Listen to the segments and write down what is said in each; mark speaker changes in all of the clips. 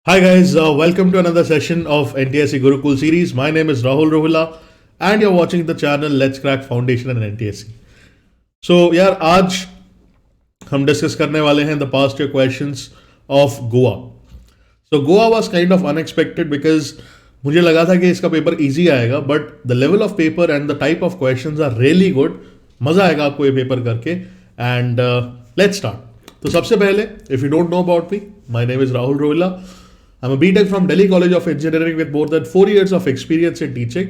Speaker 1: Hi guys, welcome to another session of NTSC Gurukul series. My name is Rahul Rohila and you're watching the channel Let's Crack Foundation and NTSC. So यार आज हम discuss करने वाले हैं the past year questions of Goa. So Goa was kind of unexpected because मुझे लगा था कि इसका पेपर इजी आएगा but the level of paper and the type of questions are really good. मजा आएगा आपको ये पेपर करके and let's start. तो सबसे पहले if you don't know about me, my name is Rahul Rohila. I'm a BTech from Delhi College of Engineering with more than 4 years of experience in teaching.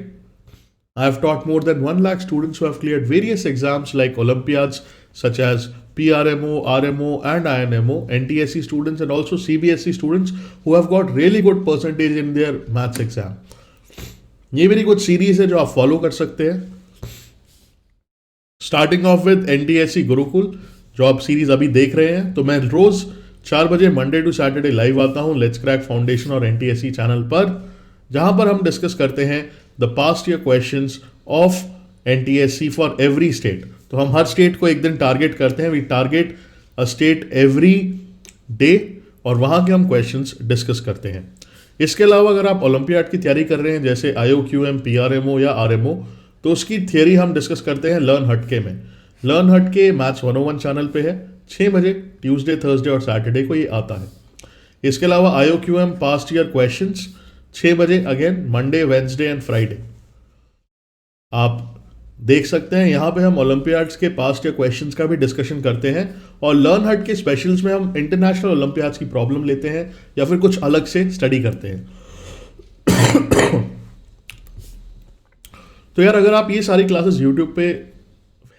Speaker 1: I have taught more than 1 lakh students who have cleared various exams like Olympiads such as PRMO, RMO and INMO, NTSC students and also CBSE students who have got really good percentage in their maths exam. ये मेरी कुछ series है जो आप follow कर सकते हैं. Starting of with NTSC Gurukul जो आप सीरीज अभी देख रहे हैं. तो मैं रोज 4 बजे मंडे टू सैटरडे लाइव आता हूँ लेट्स क्रैक फाउंडेशन और NTSC चैनल पर, जहां पर हम डिस्कस करते हैं the past year questions of NTSC for every state. तो हम हर स्टेट को एक दिन टारगेट करते हैं. We target a state every day और वहां के हम क्वेश्चंस डिस्कस करते हैं. इसके अलावा अगर आप ओलंपियाड की तैयारी कर रहे हैं जैसे IOQM, PRMO या RMO, तो उसकी थियरी हम डिस्कस करते हैं लर्न हटके में. लर्न हटके मैथ्स 101 चैनल पे है. 6 बजे ट्यूसडे, थर्सडे और सैटरडे को ये आता है. इसके अलावा IOQM पास्ट ईयर क्वेश्चंस 6 बजे again Monday, Wednesday and Friday आप देख सकते हैं. यहाँ पे हम ओलंपियाड्स के पास्ट ईयर क्वेश्चंस का भी डिस्कशन करते हैं और लर्न हट के स्पेशल्स में हम इंटरनेशनल ओलंपियाड्स की प्रॉब्लम लेते हैं या फिर कुछ अलग से स्टडी करते हैं. तो यार अगर आप ये सारी क्लासेस यूट्यूब पे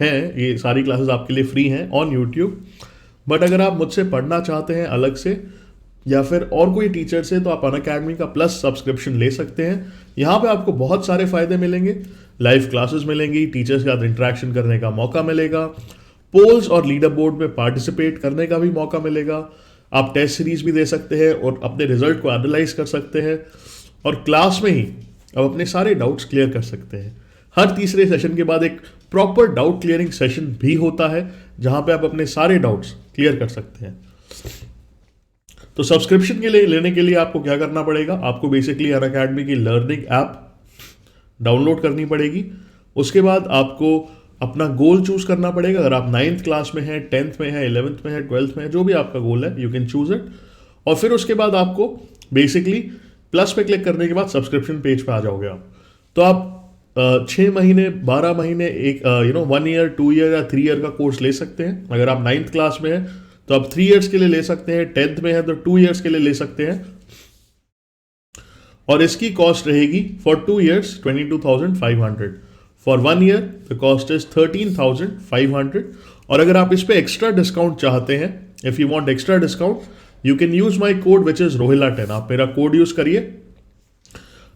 Speaker 1: हैं, ये सारी क्लासेस आपके लिए फ्री हैं ऑन यूट्यूब, बट अगर आप मुझसे पढ़ना चाहते हैं अलग से या फिर और कोई टीचर से तो आप अनअकैडमी का प्लस सब्सक्रिप्शन ले सकते हैं. यहाँ पे आपको बहुत सारे फायदे मिलेंगे. लाइव क्लासेस मिलेंगी, टीचर्स के साथ इंटरेक्शन करने का मौका मिलेगा, पोल्स और लीडर बोर्ड में पार्टिसिपेट करने का भी मौका मिलेगा. आप टेस्ट सीरीज भी दे सकते हैं और अपने रिजल्ट को एनालाइज कर सकते हैं और क्लास में ही आप अपने सारे डाउट्स क्लियर कर सकते हैं. हर तीसरे सेशन के बाद एक प्रॉपर डाउट क्लियरिंग सेशन भी होता है जहां पे आप अपने सारे डाउट्स क्लियर कर सकते हैं. तो सब्सक्रिप्शन के लिए लेने के लिए आपको क्या करना पड़ेगा, आपको बेसिकली अनअकैडमी की लर्निंग ऐप डाउनलोड करनी पड़ेगी. उसके बाद आपको अपना गोल चूज करना पड़ेगा. अगर आप 9th क्लास में हैं, 10th में हैं, 11th में हैं, 12th में हैं, जो भी आपका गोल है यू कैन चूज इट. और फिर उसके बाद आपको बेसिकली प्लस पे क्लिक करने के बाद सब्सक्रिप्शन पेज पे आ जाओगे आप. तो आप 6 महीने, 12 महीने, एक 1 ईयर, 2 ईयर या 3 ईयर का कोर्स ले सकते हैं. अगर आप 9th क्लास में हैं तो आप 3 ईयर्स के लिए ले सकते हैं. 10th में है तो 2 ईयर्स के लिए ले सकते हैं. और इसकी कॉस्ट रहेगी for 2 years 22,500. For 1 year the cost is 13,500. और अगर आप इस पे एक्स्ट्रा डिस्काउंट चाहते हैं, if you want extra discount you can use my code which is रोहिला10. आप मेरा कोड यूज करिए,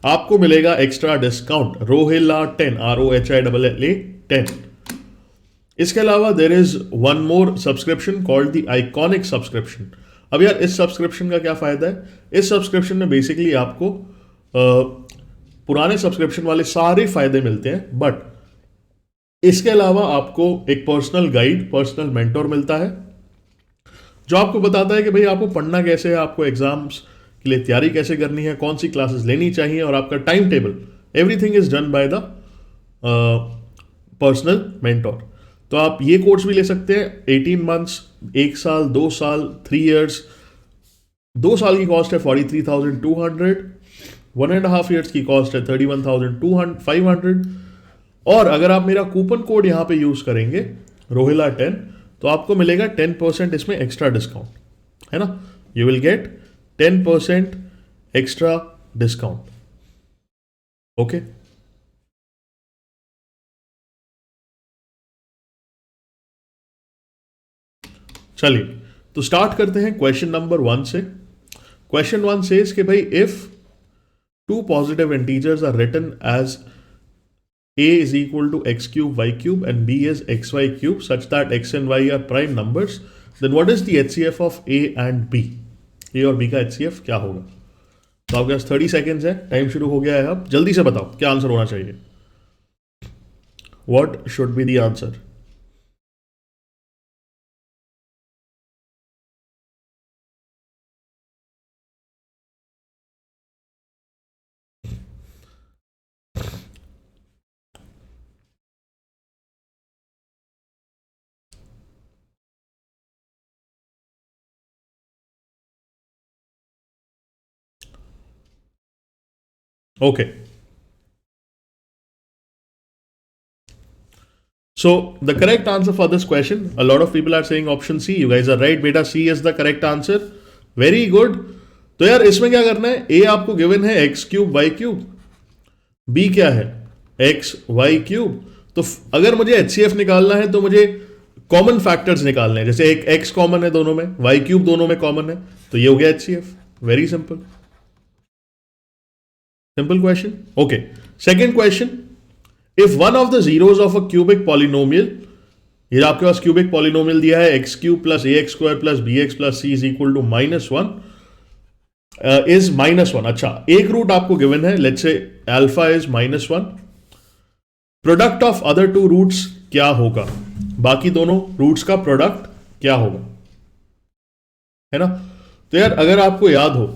Speaker 1: आपको मिलेगा एक्स्ट्रा डिस्काउंट रोहिला10, ROHILLA 10. इसके अलावा there is one more subscription called the iconic subscription. अब यार इस सब्सक्रिप्शन का क्या फायदा है? इस सब्सक्रिप्शन में बेसिकली आपको पुराने सब्सक्रिप्शन वाले सारे फायदे मिलते हैं, बट इसके अलावा आपको एक पर्सनल गाइड, पर्सनल मेंटोर मिलता है जो आपको बताता है कि भाई आपको पढ़ना कैसे है, आपको एग्जाम्स के लिए तैयारी कैसे करनी है, कौन सी क्लासेस लेनी चाहिए और आपका time table, everything is done by the personal mentor. तो आप ये कोर्स भी ले सकते हैं. 18 मंथ्स, 1 साल, 2 साल, 3 ईयर्स. 2 साल की कॉस्ट है 43,200. 1.5 ईयर्स की कॉस्ट है 31,500. और अगर आप मेरा कूपन कोड यहाँ पे यूज करेंगे रोहिला10 तो आपको मिलेगा 10% इसमें एक्स्ट्रा डिस्काउंट, है ना. You will gate 10% extra discount. Okay, चलिए तो स्टार्ट करते हैं क्वेश्चन नंबर 1 से. क्वेश्चन 1 सेज कि भाई if 2 positive integers are written as a is equal to x cube y cube and b is xy cube such that x and y are prime numbers, then what is the HCF of a and b? a और b का HCF क्या होगा? तो आपके पास 30 seconds है, time शुरू हो गया है. अब जल्दी से बताओ क्या आंसर होना चाहिए. What should be the answer? Okay. So the correct answer for this question, a lot of people are saying option C. You guys are right. Beta C is the correct answer. Very good. तो यार इसमें क्या करना है? A आपको given है x cube Y cube, B क्या है x वाई क्यूब. तो अगर मुझे HCF निकालना है तो मुझे कॉमन फैक्टर्स निकालने हैं. जैसे एक x कॉमन है दोनों में, वाई क्यूब दोनों में कॉमन है, तो ये हो गया HCF. Very simple. Simple question. Okay. Second question. If one of the zeros of a cubic polynomial, ये आपके पास क्यूबिक पॉलिनोमियल दिया है X cube plus A X square plus B X plus C is equal to -1 is -1. अच्छा, एक root आपको given है, let's say alpha is -1. Product of other two roots क्या होगा? बाकी दोनों रूट्स का प्रोडक्ट क्या होगा, है ना? तो यार अगर आपको याद हो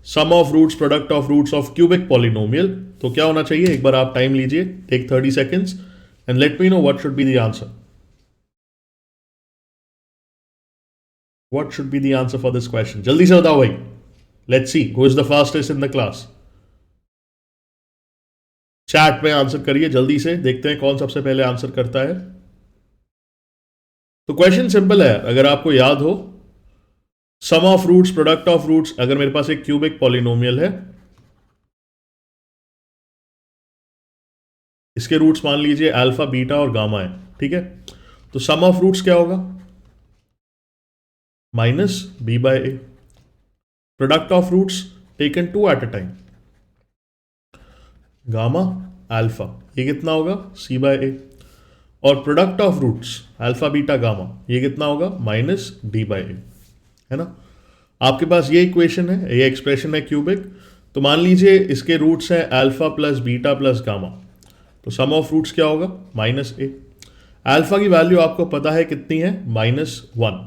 Speaker 1: sum of roots, product of roots of cubic polynomial, तो क्या होना चाहिए? एक बार आप टाइम लीजिए, take 30 seconds and let me know what should be the answer. What should be the answer for this question? जल्दी से बताओ भाई. Let's see who is the fastest in the class. Chat में आंसर करिए जल्दी से, देखते हैं कौन सबसे पहले आंसर करता है. तो क्वेश्चन सिंपल है. अगर आपको याद हो sum of roots, product of roots, अगर मेरे पास एक क्यूबिक पॉलिनोमियल है, इसके रूट्स मान लीजिए अल्फा, बीटा और गामा है, ठीक है? तो सम ऑफ रूट्स क्या होगा? -b/a. Product of roots taken 2 at a time, gamma alpha, ये कितना होगा? c/a. और product of roots alpha, beta, gamma, ये कितना होगा? -d/a, है ना? आपके पास ये इक्वेशन है, ये एक्सप्रेशन है क्यूबिक. तो मान लीजिए इसके रूट्स हैं alpha plus beta plus gamma, तो सम ऑफ रूट्स क्या होगा? -a. अल्फा की वैल्यू आपको पता है कितनी है? -1.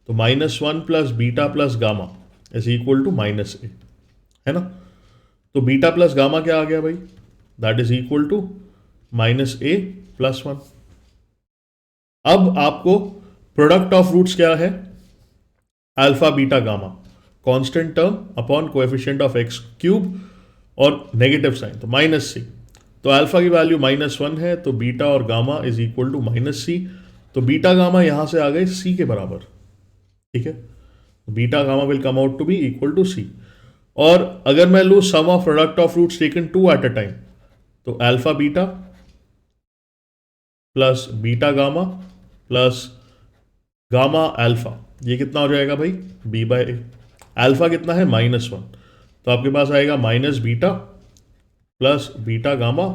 Speaker 1: तो -1 plus beta plus gamma is equal to -a, है ना? तो बीटा प्लस गामा क्या आ गया भाई? That is equal to -a plus 1. अब आपको प्रोडक्ट ऑफ रूट्स क्या है? Alpha, beta, gamma, constant term upon coefficient of X cube और नेगेटिव साइन, तो -c. तो अल्फा की वैल्यू -1 है, तो बीटा और gamma is equal to -c. तो बीटा गामा यहां से आ गए c के बराबर, ठीक है? Beta gamma will come out to be equal to c. और अगर मैं लू sum of product of roots taken 2 at a time, तो alpha beta plus beta gamma plus gamma alpha, ये कितना हो जाएगा भाई? b/a. अल्फा कितना है? -1. तो आपके पास आएगा minus beta plus beta gamma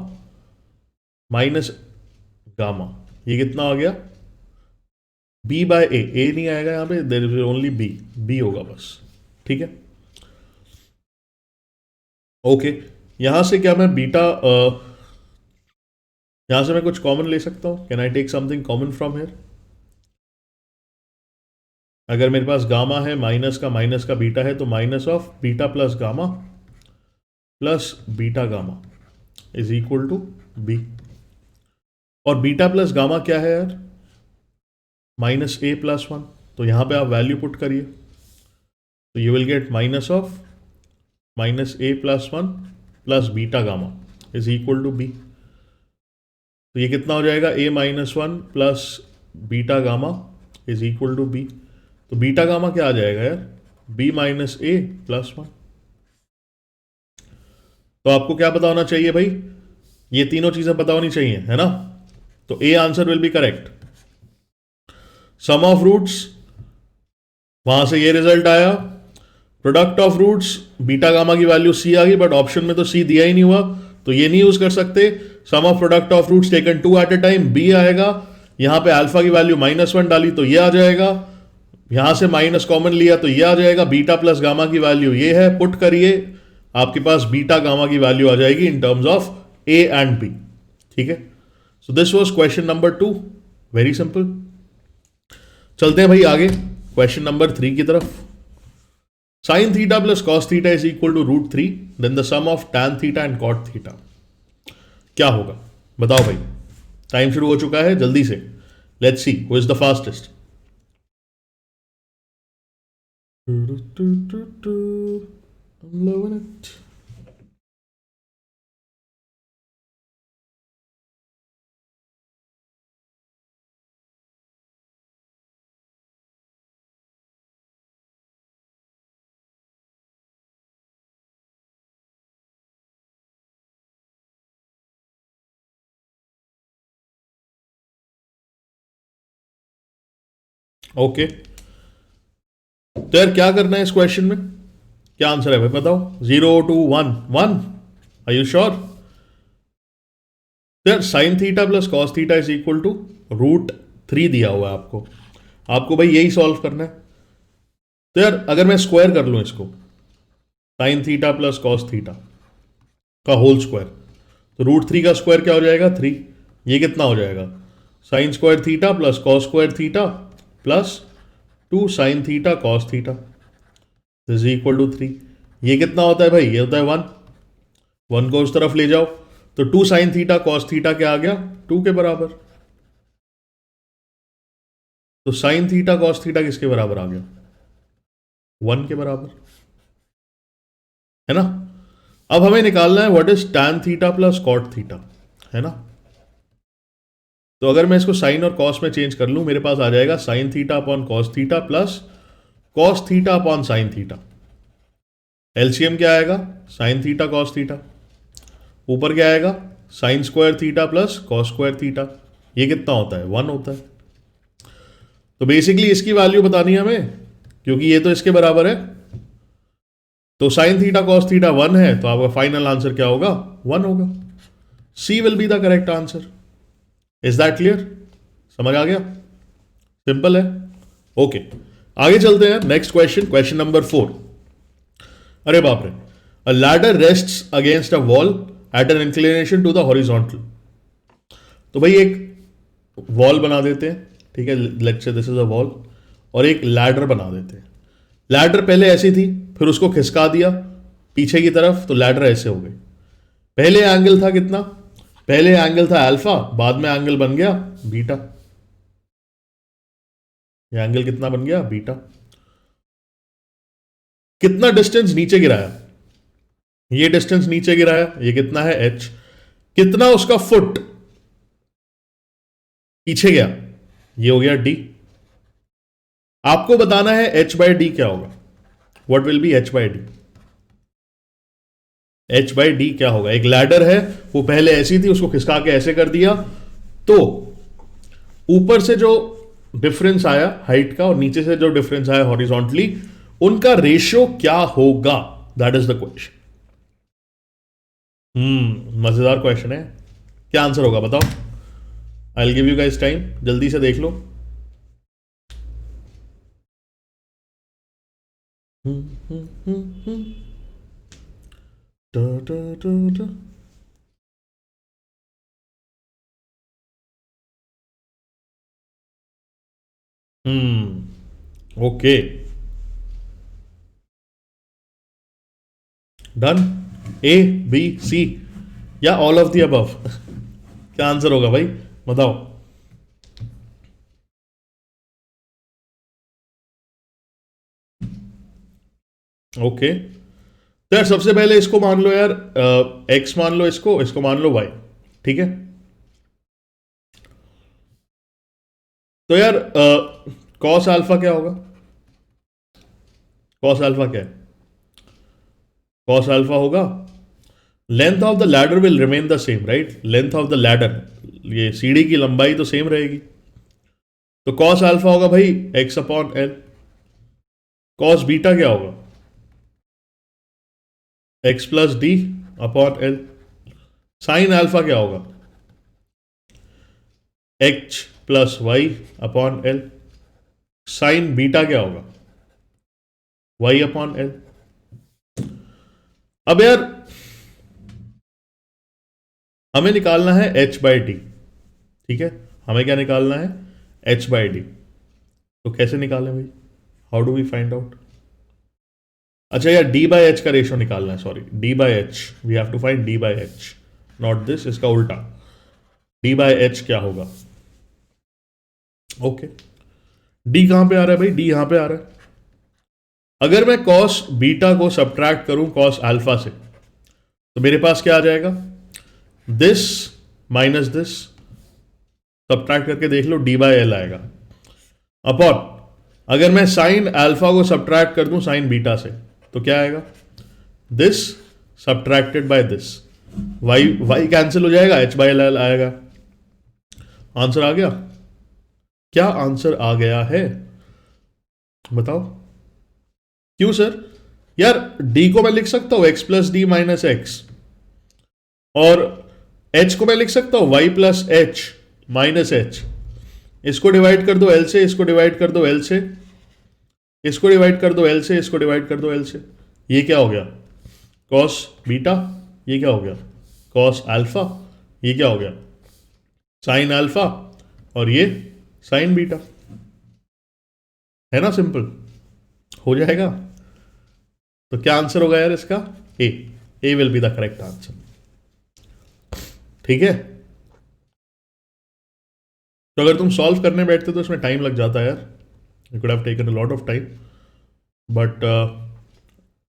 Speaker 1: minus gamma, ये कितना आ गया? b/a. a नहीं आएगा यहां पे, देयर इज ओनली b होगा बस, ठीक है? ओके. यहां से क्या मैं बीटा, यहां से मैं कुछ कॉमन ले सकता हूं? Can I take something common from here? अगर मेरे पास गामा है, माइनस का बीटा है, तो minus of beta plus gamma plus beta gamma is equal to b. और बीटा प्लस गामा क्या है यार? -a plus 1. तो यहां पे आप वैल्यू पुट करिए, तो you will get minus of -a plus 1 plus beta gamma is equal to b. तो ये कितना हो जाएगा? a-1 plus beta gamma is equal to b. तो बीटा गामा क्या आ जाएगा यार? b minus a plus 1. तो आपको क्या पता होना चाहिए भाई? ये तीनों चीजें पता होनी चाहिए, है ना? तो A answer will be correct. Sum of roots, वहां से ये रिजल्ट आया. Product of roots, beta gamma की वैल्यू c आ गई, बट ऑप्शन में तो c दिया ही नहीं हुआ, तो ये नहीं यूज कर सकते. Sum of product of roots taken 2 at a time, b आएगा. यहां पे अल्फा की वैल्यू -1 डाली तो ये आ जाएगा. यहां से माइनस कॉमन लिया तो ये आ जाएगा. बीटा प्लस गामा की वैल्यू ये है, पुट करिए, आपके पास बीटा गामा की वैल्यू आ जाएगी in terms of a and b, ठीक है? So this was question number 2. Very simple. चलते हैं भाई आगे क्वेश्चन नंबर 3 की तरफ. Sine theta plus cos theta is equal to √3, then the sum of tan theta and cot theta क्या होगा? बताओ भाई. टाइम शुरू हो चुका है, जल्दी से. Let's see who is the fastest. I'm loving it. Okay, तो यार क्या करना है इस क्वेश्चन में, क्या आंसर है भाई बताओ। 0 2 1 1, आर यू श्योर। तो यार sine theta plus cos theta is equal to √3 दिया हुआ है आपको, आपको भाई यही सॉल्व करना है। तो यार अगर मैं स्क्वायर कर लूं इसको, sign theta plus cos theta का होल स्क्वायर, तो √3 का स्क्वायर क्या हो जाएगा 3, ये कितना हो जाएगा sine square theta plus cos square theta plus 2 sine theta cos theta is equal to 3। ये कितना होता है भाई, ये होता है 1, 1 को उस तरफ ले जाओ तो 2 साइन थीटा कॉस थीटा क्या आ गया 2 के बराबर। तो साइन थीटा कॉस थीटा किसके बराबर आ गया 1 के बराबर, है ना। अब हमें निकालना है what is tan theta plus cot theta, है ना। तो अगर मैं इसको साइन और कॉस में चेंज कर लूं, मेरे पास आ जाएगा sine theta upon cos theta plus cos theta upon sine theta. LCM क्या आएगा साइन थीटा कॉस थीटा, ऊपर क्या आएगा sign square theta plus cos square theta, ये कितना होता है 1 होता है। तो बेसिकली इसकी वैल्यू बतानी है हमें, क्योंकि ये तो इसके बराबर है। तो साइन थीटा कॉस थीटा 1 है, तो आपका फाइनल आंसर क्या होगा 1 होगा। C will be the correct answer. Is that clear, समझ आ गया, सिंपल है। ओके आगे चलते हैं नेक्स्ट क्वेश्चन, क्वेश्चन नंबर 4। अरे बाप रे, a ladder rests against a wall at an inclination to the horizontal. तो भाई एक वॉल बना देते हैं, ठीक है, लेट्स से दिस इज अ वॉल, और एक लैडर बना देते हैं। लैडर पहले ऐसी थी, फिर उसको खिसका दिया पीछे की तरफ, तो लैडर ऐसे हो गई। पहले एंगल था कितना, पहले एंगल था अल्फा, बाद में एंगल बन गया बीटा। ये एंगल कितना बन गया बीटा। कितना डिस्टेंस नीचे गिराया, ये डिस्टेंस नीचे गिराया, ये कितना है h, कितना उसका फुट पीछे गया, ये हो गया d। आपको बताना है h बाई डी क्या होगा, what will be h by D. h by D क्या होगा, एक लैडर है, वो पहले ऐसी थी, उसको खिसका के ऐसे कर दिया, तो ऊपर से जो डिफरेंस आया हाइट का और नीचे से जो डिफरेंस आया हॉरिजॉन्टली, उनका रेशियो क्या होगा, दैट इज द क्वेश्चन। मजेदार क्वेश्चन है, क्या आंसर होगा बताओ। I will give you guys time, जल्दी से देख लो। Da, da, da, da. Okay done, A B C या ऑल ऑफ द अबव, क्या आंसर होगा भाई बताओ। ओके तो यार सबसे पहले इसको मान लो यार, एक्स मान लो, इसको इसको मान लो वाई, ठीक है। तो यार कॉस अल्फा क्या होगा, कॉस अल्फा क्या है, कॉस अल्फा होगा length of the ladder will remain the same, right, length of the ladder, ये सीढ़ी की लंबाई तो सेम रहेगी, तो कॉस अल्फा होगा भाई X upon L. Cos beta क्या होगा X plus D upon L. Sine alpha क्या होगा H plus Y upon L. Sine beta क्या होगा वाई अपॉन एल। अब यार हमें निकालना है एच बाई डी, ठीक है, हमें क्या निकालना है एच बाई डी। तो कैसे निकालें भाई, how do we find out. अच्छा यार डी बाई एच का रेशियो निकालना है, sorry D by H, we have to find D by H, not this, इसका उल्टा। डी बाई एच क्या होगा, ओके डी कहां पे आ रहा है भाई, डी यहां पे आ रहा है। अगर मैं कॉस बीटा को सब्ट्रैक्ट करूं कॉस अल्फा से, तो मेरे पास क्या आ जाएगा दिस माइनस दिस, सब्ट्रैक्ट करके देख लो डी बाई एल आएगा, अपॉन अगर मैं साइन अल्फा को सब्ट्रैक्ट कर दूं साइन बीटा से, तो क्या आएगा this subtracted by this, Y Y cancel हो जाएगा, एच बाई एल आएगा। आंसर आ गया, क्या आंसर आ गया है बताओ क्यों सर? यार डी को मैं लिख सकता हूं x plus D minus x, और h को मैं लिख सकता हूं y plus H minus H. इसको डिवाइड कर दो l से, इसको डिवाइड कर दो l से, इसको डिवाइड कर दो l से, इसको डिवाइड कर दो l से। ये क्या हो गया? Cos beta. ये क्या हो गया? Cos alpha. ये क्या हो गया? Sine alpha. और ये साइन बीटा। है ना सिंपल? हो जाएगा। तो क्या आंसर होगा यार इसका? A will be the correct answer. ठीक है, तो अगर तुम सॉल्व करने बैठते तो इसमें टाइम लग जाता है यार, you could have taken a lot of time, but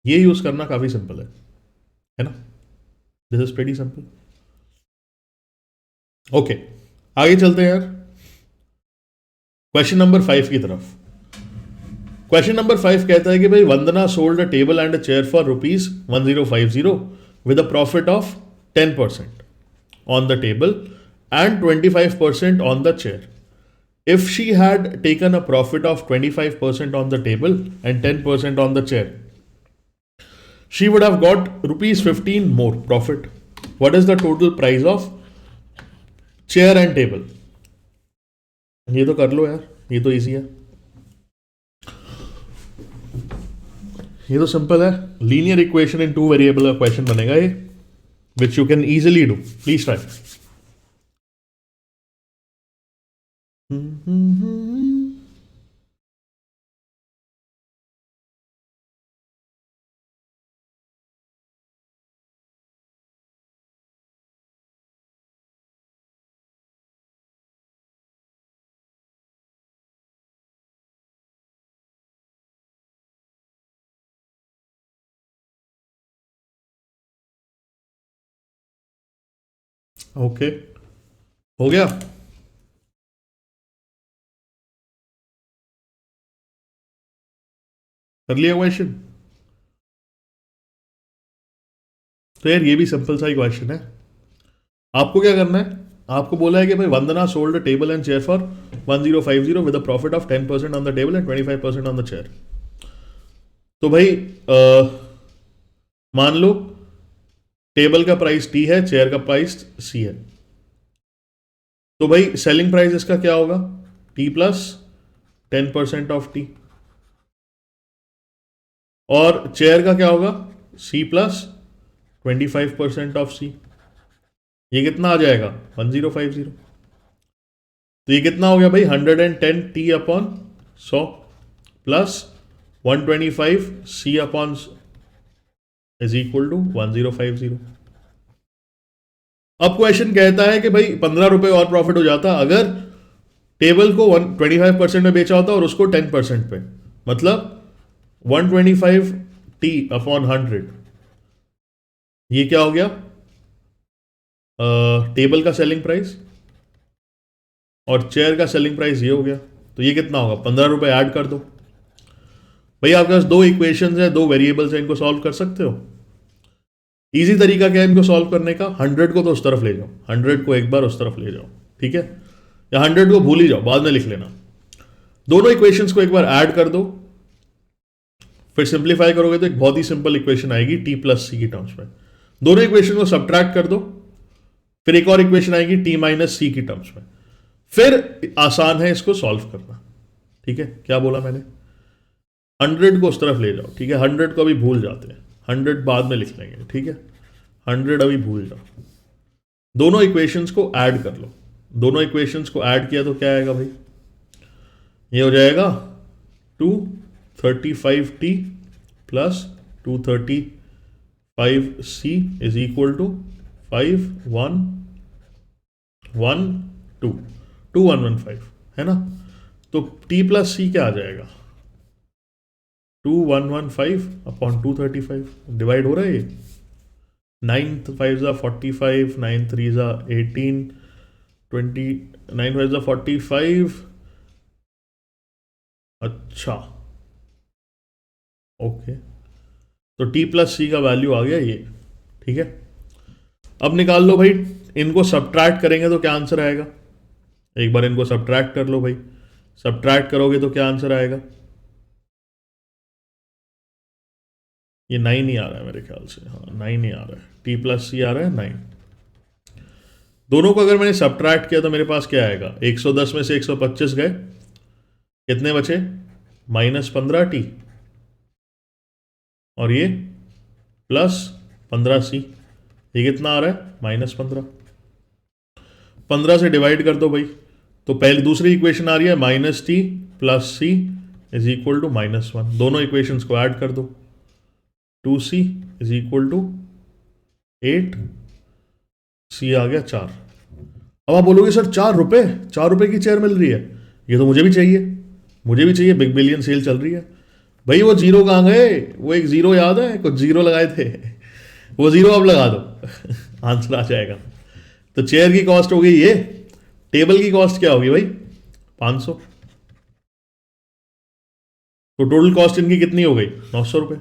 Speaker 1: ये यूज करना काफी सिंपल है ना? This is pretty simple. Okay, आगे चलते हैं यार क्वेश्चन नंबर 5 की तरफ। क्वेश्चन नंबर 5 कहता है कि भाई Vandana sold a table and a chair for ₹1050 with a profit of 10% on the table and 25% on the chair. If she had taken a profit of 25% on the table and 10% on the chair, she would have got ₹15 more profit. What is the total price of chair and table? ये तो कर लो यार, ये तो easy है, ये तो simple है। लीनियर इक्वेशन इन 2 वेरिएबल का क्वेश्चन बनेगा ये, which you can easily do. Please try. Okay, हो गया। कर लिया क्वेश्चन? तो यार ये भी सिंपल सा ही क्वेश्चन है। आपको क्या करना है, आपको बोला है कि भाई Vandana sold table and chair for 1050 with a profit of 10% on the table and 25% on the chair. तो भाई मान लो टेबल का प्राइस टी है, चेयर का प्राइस सी है, तो भाई सेलिंग प्राइस इसका क्या होगा? टी प्लस 10% ऑफ टी, और चेयर का क्या होगा? C plus 25% of C. ये कितना आ जाएगा? 1050। तो ये कितना हो गया भाई? 110 T upon 100 plus 125 C upon is equal to 1050। अब क्वेश्चन कहता है कि भाई 15 रुपए और प्रॉफिट हो जाता अगर टेबल को 25% में बेचा होता और उसको 10% पे, मतलब 125 टी अपॉन 100। ये क्या हो गया? टेबल का सेलिंग प्राइस, और चेयर का सेलिंग प्राइस ये हो गया। तो ये कितना होगा? 15 रुपए ऐड कर दो। भाई आपके पास 2 इक्वेशंस है, 2 वेरिएबल्स है, इनको सॉल्व कर सकते हो। इजी तरीका क्या है इनको सॉल्व करने का? 100 को तो उस तरफ ले जाओ, 100 को एक बार उस तरफ ले जाओ, ठीक है? या 100 को भूल ही जाओ, बाद में लिख लेना। दोनों इक्वेशंस को एक बार ऐड कर दो, फिर सिंप्लीफाई करोगे तो एक बहुत ही सिंपल इक्वेशन आएगी टी प्लस सी की टर्म्स में। दोनों इक्वेशन को सब्ट्रैक्ट कर दो, फिर एक और इक्वेशन आएगी टी माइनस सी की टर्म्स में। फिर आसान है इसको सॉल्व करना, ठीक है? क्या बोला मैंने? 100 को उस तरफ ले जाओ, ठीक है? 100 को अभी भूल जाते हैं, 100 बाद में लिख लेंगे, ठीक है? 100 अभी भूल जाओ। दोनों इक्वेशंस को ऐड कर लो। दोनों इक्वेशंस को ऐड किया तो क्या आएगा भाई? ये हो जाएगा 235t plus 235c is equal to 2115 है ना? तो t प्लस सी क्या आ जाएगा? 2115 अपॉन 235 डिवाइड हो रहा है ये। 9 5 45, 9 3 18, 20, 9 5 45। अच्छा ओके, तो t प्लस सी का वैल्यू आ गया ये, ठीक है? अब निकाल लो भाई, इनको सब्ट्रैक्ट करेंगे तो क्या आंसर आएगा? एक बार इनको सब्ट्रैक्ट कर लो भाई, सब्ट्रैक्ट करोगे तो क्या आंसर आएगा? ये 9 ही आ रहा है मेरे ख्याल से, हाँ 9 ही आ रहा है, टी प्लस सी आ रहा है 9। दोनों को अगर मैंने सब्ट्रैक्ट किया तो मेरे पास क्या आएगा, 110 में से 125 गए, कितने बचे, -15t, और ये +15c, ये कितना आ रहा है, -15। 15 से डिवाइड कर दो भाई, तो पहले दूसरी इक्वेशन आ रही है -t + c is equal to -1। दोनों इक्वेशंस को ऐड कर दो, 2c is equal to 8, c आ गया 4। अब आप बोलोगे सर 4 रुपए, 4 रुपए की चेयर मिल रही है, ये तो मुझे भी चाहिए, मुझे भी चाहिए, बिग बिलियन सेल चल रही है। भाई वो जीरो कहाँ गए, वो एक जीरो याद है, कुछ जीरो लगाए थे, वो जीरो अब लगा दो आंसर आ जाएगा। तो चेयर की कॉस्ट हो गई ये, टेबल की कॉस्ट क्या होगी भाई, 500। तो टोटल कॉस्ट इनकी कितनी हो गई, 900 रुपये।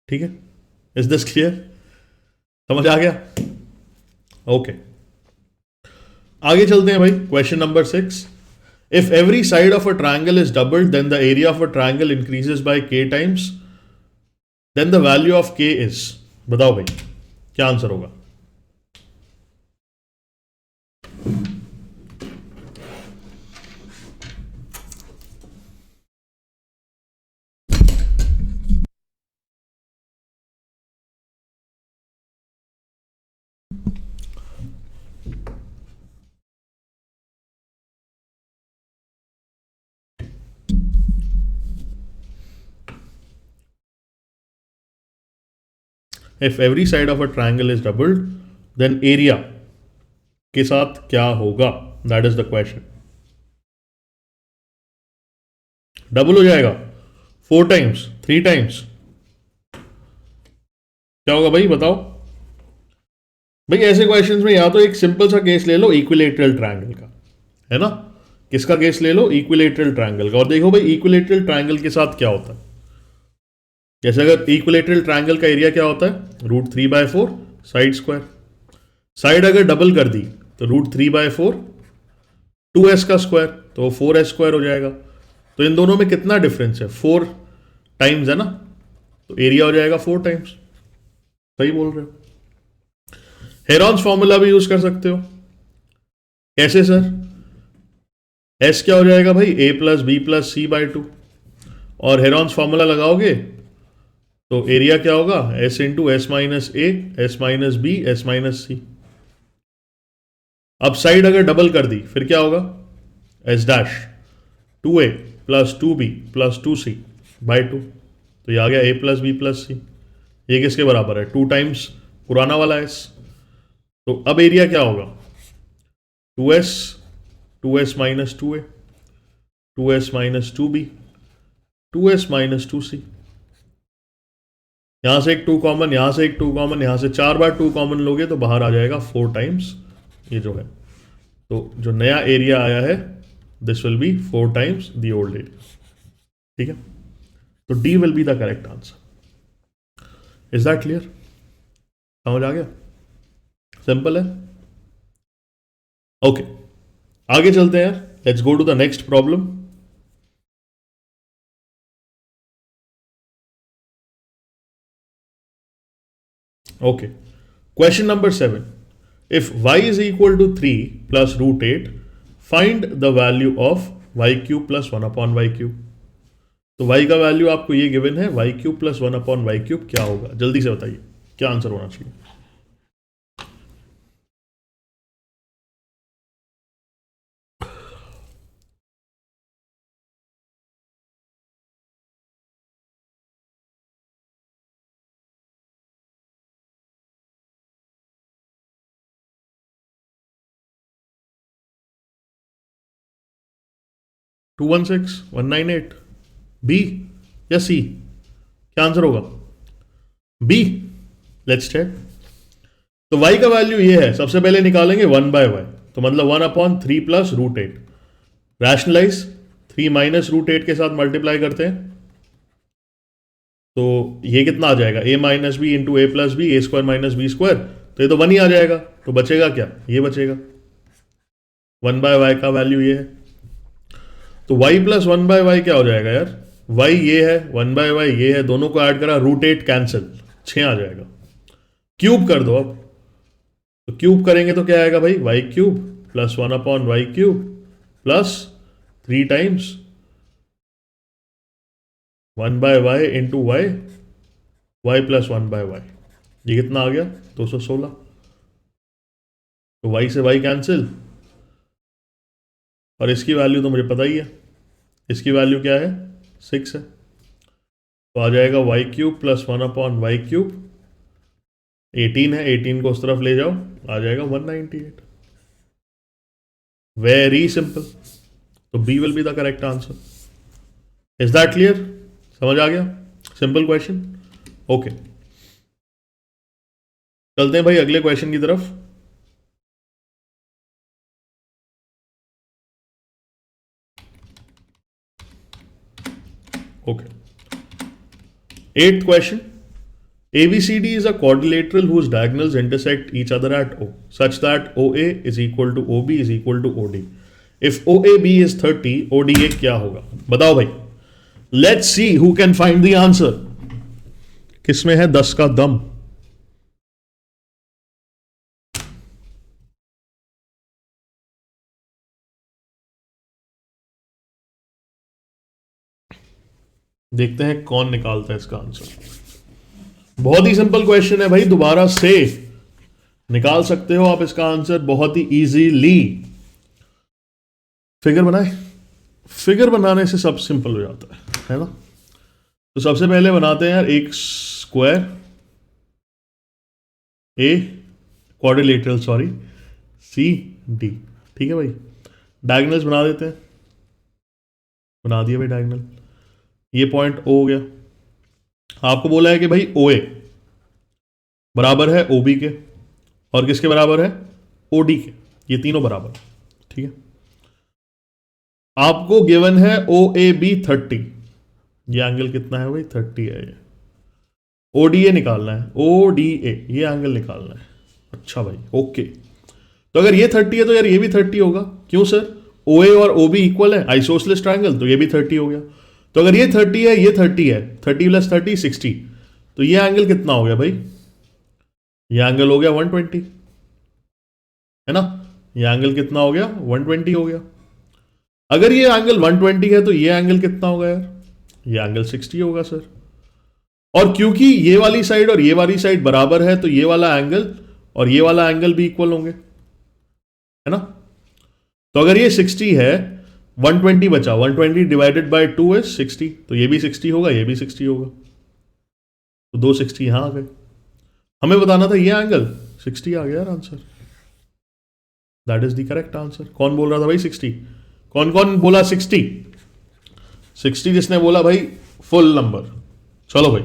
Speaker 1: ठीक है, इज दिस क्लियर, समझ आ गया? ओके, आगे चलते हैं भाई। Question number 6, if every side of a triangle is doubled then the area of a triangle increases by k times, then the value of k is, बताओ भाई क्या आंसर होगा। If every side of a triangle is doubled then area के साथ क्या होगा, that is the question. Double हो जाएगा, 4 टाइम्स, 3 टाइम्स, क्या होगा भाई बताओ। भाई ऐसे क्वेश्चंस में या तो एक सिंपल सा केस ले लो इक्विलेटरल ट्रायंगल का, है ना, किसका केस ले लो, इक्विलेटरल ट्रायंगल का, और देखो भाई इक्विलेटरल ट्रायंगल के साथ क्या होता है। जैसे अगर इक्विलेटरल ट्रायंगल का एरिया क्या होता है, √3/4 साइड स्क्वायर। साइड अगर डबल कर दी तो √3/4 2s का स्क्वायर, तो 4s² हो जाएगा। तो इन दोनों में कितना डिफरेंस है, 4 टाइम्स है ना, तो एरिया हो जाएगा 4 टाइम्स। सही बोल रहे हो। हेरॉन्स फॉर्मूला भी यूज कर सकते हो। कैसे सर, s क्या हो जाएगा भाई, a + b + c/2, और हेरॉन्स फॉर्मूला लगाओगे तो एरिया क्या होगा, s × s - a, s - b, s - c। अब साइड अगर डबल कर दी फिर क्या होगा, s' 2a + 2b + 2c/2, तो ये आ गया a + b + c। ये किसके बराबर है, 2 टाइम्स पुराना वाला s। तो अब एरिया क्या होगा, 2s, 2s - 2a, 2s - 2b, 2s - 2c। यहां से एक 2 कॉमन, यहां से एक 2 कॉमन, यहां से 4 बार 2 कॉमन लोगे तो बाहर आ जाएगा 4 टाइम्स ये जो है। तो जो नया एरिया आया है this will be 4 times the old area. ठीक है, तो D will be the correct answer. Is that clear, समझ आ गया, सिंपल है। ओके, आगे चलते हैं, let's go to the next problem. Okay. Question number 7. If y is equal to 3 plus √8, find the value of y³ plus 1/y³। तो y का value आपको ये गिवन है, y³ plus 1/y³ क्या होगा, जल्दी से बताइए क्या आंसर होना चाहिए। टू 16198 बी या सी, क्या आंसर होगा, बी। Let's check. तो y का वैल्यू ये है, सबसे पहले निकालेंगे 1/y, तो मतलब 1/3 plus √8। रैशनलाइज, 3 - √8 के साथ मल्टीप्लाई करते हैं तो ये कितना आ जाएगा, a - b × a + b, a² - b², तो ये तो 1 ही आ जाएगा। तो बचेगा क्या, ये बचेगा, 1/y का वैल्यू ये है। तो y + 1/y क्या हो जाएगा यार, वाई ये है, 1/y ये है, दोनों को ऐड करा, √8 कैंसिल, 6 आ जाएगा। क्यूब कर दो अब, तो क्यूब करेंगे तो क्या आएगा भाई, Y cube plus 1/y cube plus 3 times 1/y into Y, Y plus 1/y, ये कितना आ गया 216। तो y से y कैंसिल, और इसकी वैल्यू तो मुझे पता ही है, इसकी वैल्यू क्या है 6 है, तो आ जाएगा Y cube plus 1/y cube, 18 है, 18 को उस तरफ ले जाओ, आ जाएगा 198। वेरी सिंपल, तो B will be the correct answer. Is that clear, समझ आ गया, सिंपल क्वेश्चन। ओके, चलते हैं भाई अगले क्वेश्चन की तरफ। Okay, 8th question. ABCD is a quadrilateral whose diagonals intersect each other at O, such that OA is equal to OB is equal to OD. If OAB is 30, ODA क्या होगा, बताओ भाई। Let's see who can find the answer. किसमें है 10 का दम। देखते हैं कौन निकालता है इसका आंसर। बहुत ही सिंपल क्वेश्चन है भाई, दोबारा से निकाल सकते हो आप इसका आंसर बहुत ही इजीली। फिगर बनाए, फिगर बनाने से सब सिंपल हो जाता है ना। तो सबसे पहले बनाते हैं यार एक square, a quadrilateral sorry, C D, ठीक है भाई। डायगोनल्स बना देते हैं, बना दिया भाई डायगोनल। ये पॉइंट ओ हो गया, आपको बोला है कि भाई ओ ए बराबर है ओ बी के, और किसके बराबर है ओ डी के, ये तीनों बराबर, ठीक है। आपको गिवन है ओ ए बी 30, ये एंगल कितना है भाई 30 है, ये ओ डी ए निकालना है, ओ डी ए ये एंगल निकालना है। अच्छा भाई ओके, तो अगर ये 30 है तो यार ये भी 30 होगा, क्यों सर, ओ ए और ओ बी इक्वल है, आइसोसेलेस ट्रायंगल, तो ये भी 30 हो गया। तो अगर ये 30 है, ये 30 है, 30 + 30 60, तो ये एंगल कितना हो गया भाई, ये एंगल हो गया 120, है ना। ये एंगल कितना हो गया 120 हो गया। अगर ये एंगल 120 है तो ये एंगल कितना होगा यार, ये एंगल 60 होगा सर। और क्योंकि ये वाली साइड और ये वाली साइड बराबर है, तो ये वाला एंगल और ये वाला एंगल भी इक्वल होंगे, है ना। तो अगर ये 60 है, 120 बचा, 120 डिवाइडेड बाय 2 इज 60, तो ये भी 60 होगा, ये भी 60 होगा, तो 2 60 यहां आ गए। हमें बताना था ये एंगल 60 आ गया यार answer, that is the correct answer. कौन बोल रहा था भाई 60, कौन कौन बोला 60, 60 जिसने बोला भाई फुल नंबर। चलो भाई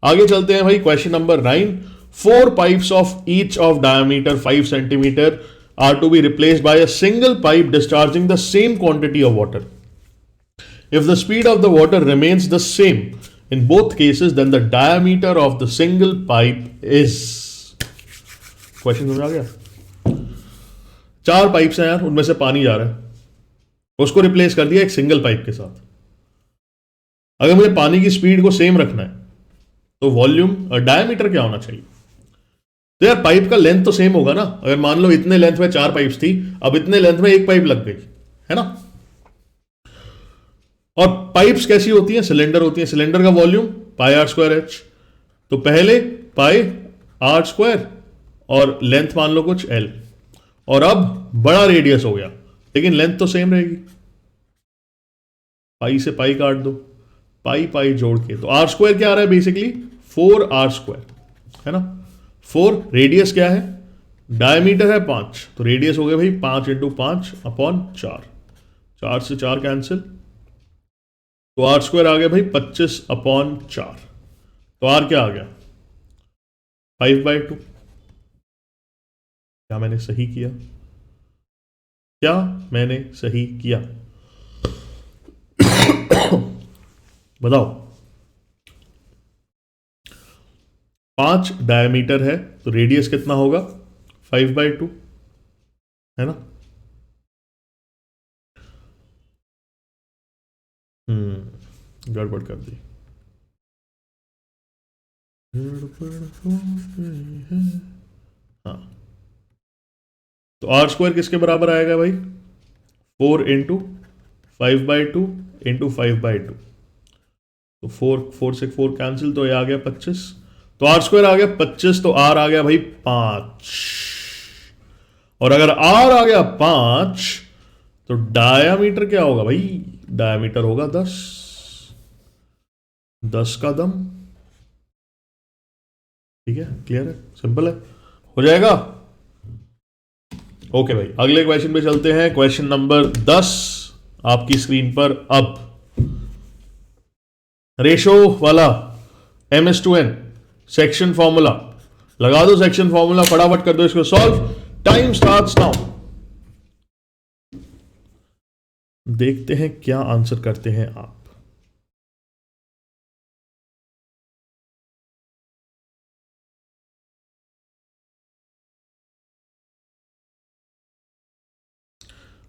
Speaker 1: आगे चलते हैं भाई, question number 9। 4 pipes of each of diameter 5 centimeter are to be replaced by a single pipe discharging the same quantity of water. If the speed of the water remains the same in both cases, then the diameter of the single pipe is। Question समझ आ गया। 4 pipes हैं यार, उनमें से पानी जा रहा है, उसको रिप्लेस कर दिया एक सिंगल पाइप के साथ। अगर मुझे पानी की स्पीड को सेम रखना है तो वॉल्यूम और डायमीटर क्या होना चाहिए, तो यार पाइप का लेंथ तो सेम होगा ना। अगर मान लो इतने लेंथ में 4 पाइप्स थी, अब इतने लेंथ में एक पाइप लग गई, है ना। और पाइप्स कैसी होती हैं, सिलेंडर होती हैं, सिलेंडर का वॉल्यूम πr²h, तो पहले πr² और लेंथ मान लो कुछ l, और अब बड़ा रेडियस हो गया लेकिन लेंथ तो सेम रहेगी, पाई से पाई काट दो, पाई पाई जोड़ के, तो r² क्या आ रहा है बेसिकली 4r², है ना। 4 रेडियस क्या है, डायमीटर है 5, तो रेडियस हो गया भाई 5 × 5/4, 4 से 4 कैंसिल, तो r² आ गया भाई 25/4, तो r क्या आ गया 5/2। क्या मैंने सही किया, क्या मैंने सही किया, बताओ। 5 डायमीटर है तो रेडियस कितना होगा 5/2, है ना। गड़बड़ कर दी। हाँ, तो आर स्क्वायर किसके बराबर आएगा भाई? 4 × 5/2 इंटू 5/2। तो 4 से 4 कैंसिल, तो ये आ गया 25। तो आर स्क्वायर आ गया 25, तो आर आ गया भाई 5। और अगर आर आ गया 5, तो डायामीटर क्या होगा भाई? डायामीटर होगा 10। 10 का दम। ठीक है, क्लियर है, सिंपल है, हो जाएगा। ओके भाई, अगले क्वेश्चन पे चलते हैं। क्वेश्चन नंबर 10 आपकी स्क्रीन पर अब। रेशो वाला MS/N सेक्शन फॉर्मूला लगा दो। सेक्शन फॉर्मूला फटाफट कर दो इसको सॉल्व। Time starts now. देखते हैं क्या आंसर करते हैं आप।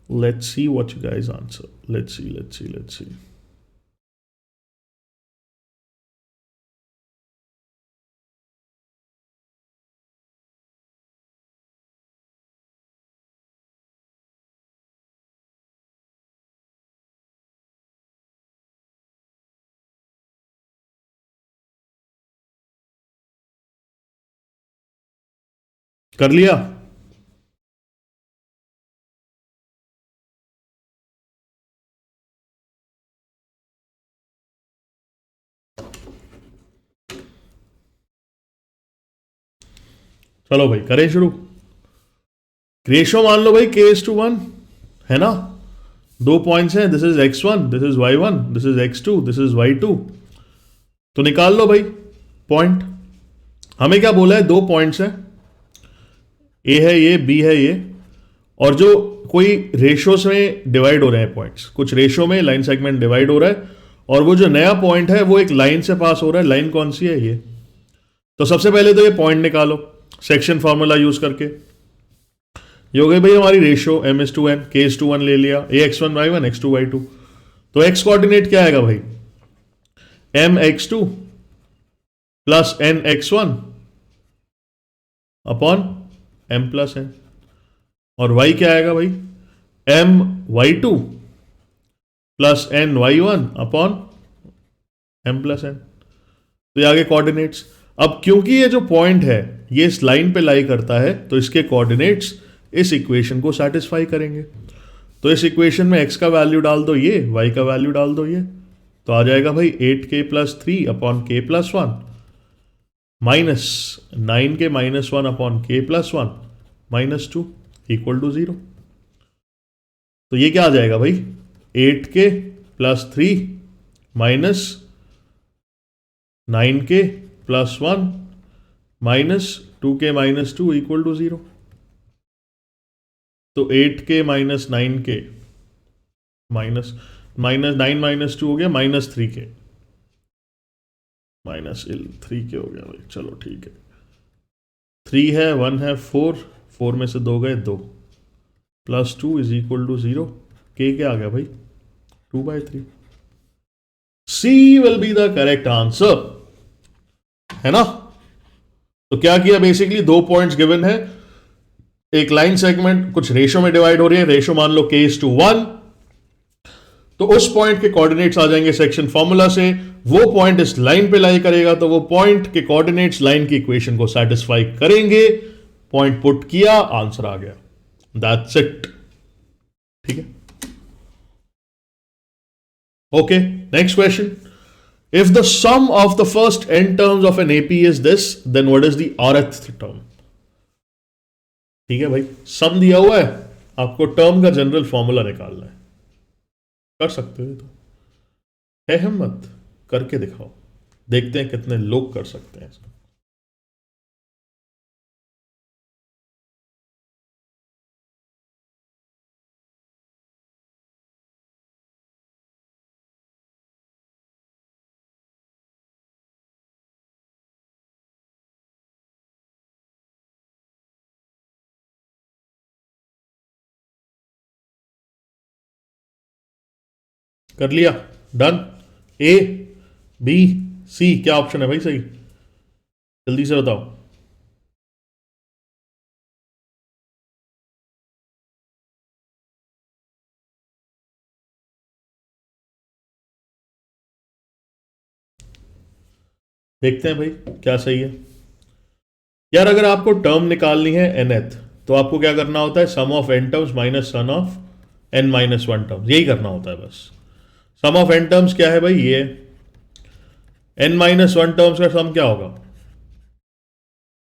Speaker 1: Let's see what you guys answer. Let's see. कर लिया? चलो भाई करें शुरू। रेशो मान लो भाई K:1 है ना। दो पॉइंट्स हैं, this is x1, this is y1, this is x2, this is y2। तो निकाल लो भाई पॉइंट। हमें क्या बोला है? दो पॉइंट्स हैं, ए है ये, बी है ये, और जो कोई रेशोस में डिवाइड हो रहे हैं पॉइंट्स, कुछ रेशो में लाइन सेगमेंट डिवाइड हो रहा है, और वो जो नया पॉइंट है वो एक लाइन से पास हो रहा है। लाइन कौन सी है? ये। तो सबसे पहले तो ये पॉइंट निकालो सेक्शन फॉर्मूला यूज करके। ये हो गई भाई हमारी रेशियो MS/N, K:1 ले लिया, AX1 y1 x2 y2। तो x कोऑर्डिनेट क्या आएगा भाई? mx2 plus nx1 upon m plus n। और y क्या आएगा भाई? my2 plus ny1 upon m plus n। तो ये आगे कोऑर्डिनेट्स। अब क्योंकि ये जो पॉइंट है ये इस लाइन पे लाई करता है, तो इसके कोऑर्डिनेट्स इस इक्वेशन को सेटिस्फाई करेंगे। तो इस इक्वेशन में x का वैल्यू डाल दो ये, y का वैल्यू डाल दो ये, तो आ जाएगा भाई 8k+3 upon k+1 minus 9k-1 upon k+1 -2 equal to 0। तो ये क्या आ जाएगा भाई? 8k+3 minus 9k+1 minus 2k-2 equal to 0। तो 8k माइनस 9k माइनस 9 - 2 हो गया -3k, -3k हो गया भाई। चलो ठीक है, 3 है, 1 है, 4 में से 2 गए 2, +2 इज इक्वल टू 0। k क्या आ गया भाई? 2/3। C will be the correct answer, है ना। तो क्या किया? बेसिकली दो पॉइंट्स गिवन है, एक लाइन सेगमेंट कुछ रेशो में डिवाइड हो रही है, रेशो मान लो K:1, तो उस पॉइंट के कोऑर्डिनेट्स आ जाएंगे सेक्शन फॉर्मूला से। वो पॉइंट इस लाइन पे लाई करेगा, तो वो पॉइंट के कोऑर्डिनेट्स लाइन की इक्वेशन को सेटिस्फाई करेंगे। पॉइंट पुट किया, आंसर आ गया, दैट्स इट। ठीक है, okay, next question. If the sum of the first n terms of an AP is this, then what is the rth term? ठीक है भाई, सम दिया हुआ है, आपको टर्म का जनरल फॉर्मूला निकालना है। कर सकते हो, तो है हिम्मत, करके दिखाओ, देखते हैं कितने लोग कर सकते हैं इसको। कर लिया, डन। ए, बी, सी, क्या ऑप्शन है भाई सही? जल्दी से बताओ। देखते हैं भाई क्या सही है। यार अगर आपको टर्म निकालनी है nth, तो आपको क्या करना होता है? Sum of n terms minus sum of n minus one terms, यही करना होता है बस। सम ऑफ n टर्म्स क्या है भाई? ये n माइनस वन टर्म्स का सम क्या होगा?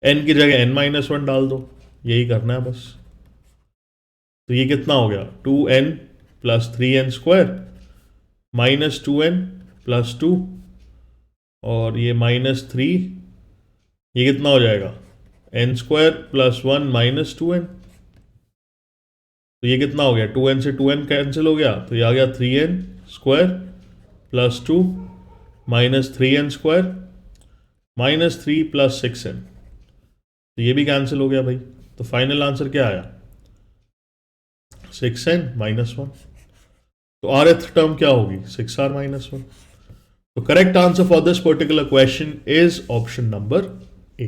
Speaker 1: n की जगह n माइनस वन डाल दो, यही करना है बस। तो ये कितना हो गया? 2n plus 3n square minus 2n plus 2, और ये माइनस 3, ये कितना हो जाएगा? n square plus 1 minus 2n। तो ये कितना हो गया? 2n से 2n कैंसिल हो गया, तो ये आ गया 3n square plus 2 minus 3n square minus 3 plus 6n। तो ये भी कैंसिल हो गया भाई। तो फाइनल आंसर क्या आया? 6n minus 1। तो rth टर्म क्या होगी? 6r minus 1। तो correct answer for this particular question is option number A.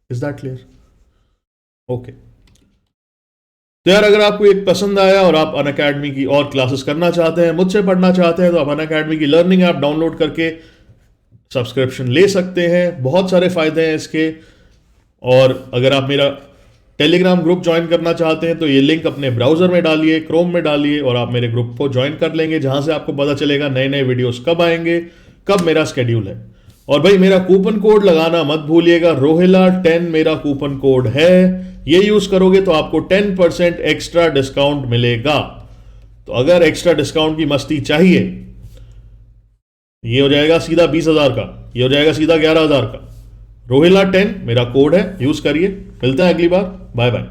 Speaker 1: Is that clear? Okay. तो यार अगर आपको एक पसंद आया और आप अनअकैडमी की और क्लासेस करना चाहते हैं, मुझसे पढ़ना चाहते हैं, तो आप अनअकैडमी की लर्निंग ऐप डाउनलोड करके सब्सक्रिप्शन ले सकते हैं। बहुत सारे फायदे हैं इसके। और अगर आप मेरा टेलीग्राम ग्रुप ज्वाइन करना चाहते हैं तो ये लिंक अपने ब्राउजर में डालिए, क्रोम में डालिए, और आप मेरे ग्रुप को ज्वाइन कर लेंगे, जहां से आपको पता चलेगा नए नए वीडियोस कब आएंगे, कब मेरा स्केड्यूल है। और भाई मेरा कूपन कोड लगाना मत भूलिएगा, रोहिला10 मेरा कूपन कोड है। ये यूज करोगे तो आपको 10% एक्स्ट्रा डिस्काउंट मिलेगा। तो अगर एक्स्ट्रा डिस्काउंट की मस्ती चाहिए, ये हो जाएगा सीधा 20,000 का, ये हो जाएगा सीधा 11,000 का। रोहिला10 मेरा कोड है, यूज करिए। मिलते हैं अगली बार। Bye bye.